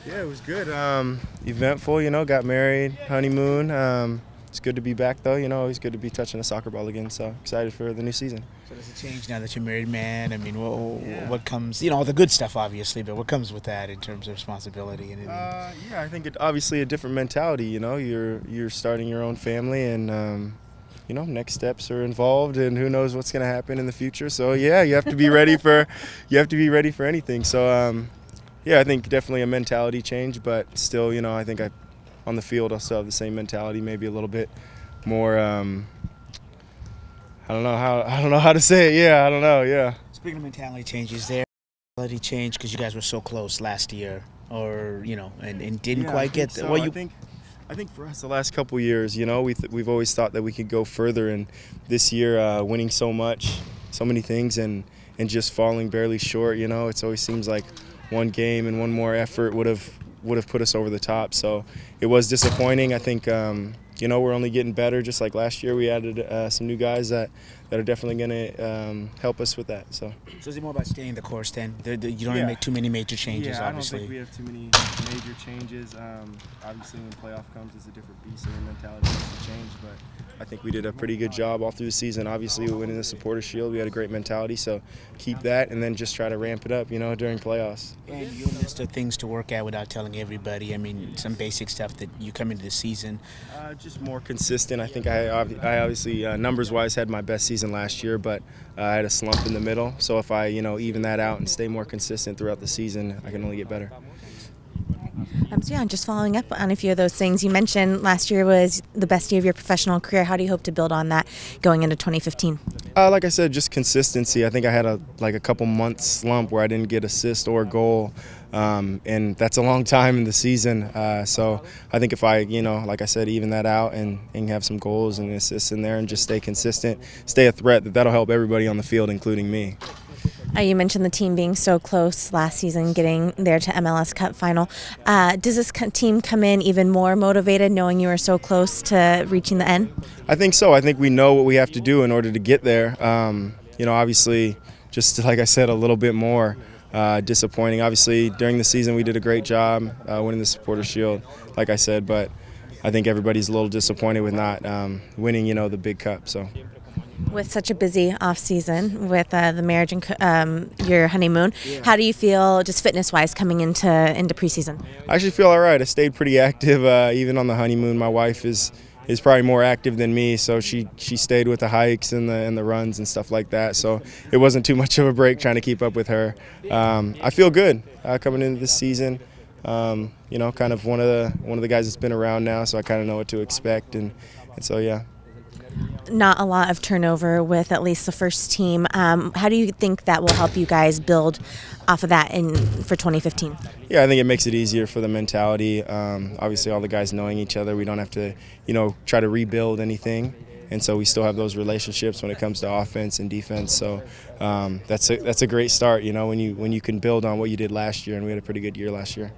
Yeah, it was good. Eventful, got married, honeymoon. It's good to be back, though. Always good to be touching a soccer ball again. So excited for the new season. So does it change now that you're married, man? I mean, Yeah. what comes, all the good stuff, obviously, but what comes with that in terms of responsibility? And Yeah, I think it obviously a different mentality. You're starting your own family, and next steps are involved, and who knows what's going to happen in the future. So yeah, you have to be ready for anything. So yeah, I think definitely a mentality change, but still, I think on the field I'll still have the same mentality, maybe a little bit more. I don't know how to say it. Yeah, I don't know. Yeah. speaking of mentality changes, there mentality change because you guys were so close last year, or and didn't Yeah, quite get so. there. Well, I think for us the last couple years, we've always thought that we could go further, and this year winning so many things, and just falling barely short. It always seems like one game and one more effort would have put us over the top. So it was disappointing. I think we're only getting better. Just like last year, we added some new guys that are definitely going to help us with that. So is it more about staying the course then? You don't make too many major changes, obviously. I don't think we have too many major changes. Obviously, when playoff comes, it's a different beast, and your mentality has to change. But I think we did a pretty good job all through the season. Obviously, we winning the Supporters Shield, we had a great mentality. So keep that, and then just try to ramp it up, during playoffs. And your list of things to work at without telling everybody. I mean, some basic stuff that you come into the season. Just more consistent. I think I obviously numbers-wise had my best season last year, but I had a slump in the middle. So if I even that out and stay more consistent throughout the season, I can only get better. So yeah, just following up on a few of those things. You mentioned last year was the best year of your professional career. How do you hope to build on that going into 2015? Like I said, just consistency. I think I had a couple months slump where I didn't get assist or goal, and that's a long time in the season. So I think if I, like I said, even that out and have some goals and assists in there and just stay consistent, stay a threat, that'll help everybody on the field, including me. You mentioned the team being so close last season, getting there to MLS Cup final. Does this team come in even more motivated, knowing you were so close to reaching the end? I think so. I think we know what we have to do in order to get there. Obviously, just like I said, a little bit more disappointing. Obviously, during the season, we did a great job winning the Supporters Shield, like I said, but I think everybody's a little disappointed with not winning, the big cup. So. With such a busy off season with the marriage and your honeymoon, how do you feel just fitness-wise coming into preseason? I actually feel all right. I stayed pretty active even on the honeymoon. My wife is probably more active than me, so she stayed with the hikes and the runs and stuff like that. So it wasn't too much of a break trying to keep up with her. I feel good coming into this season. Kind of one of the guys that's been around now, so I kind of know what to expect, and so yeah. Not a lot of turnover with at least the first team. How do you think that will help you guys build off of that for 2015? Yeah, I think it makes it easier for the mentality. Obviously, all the guys knowing each other, we don't have to, try to rebuild anything, and so we still have those relationships when it comes to offense and defense. So that's a great start, when you can build on what you did last year, and we had a pretty good year last year.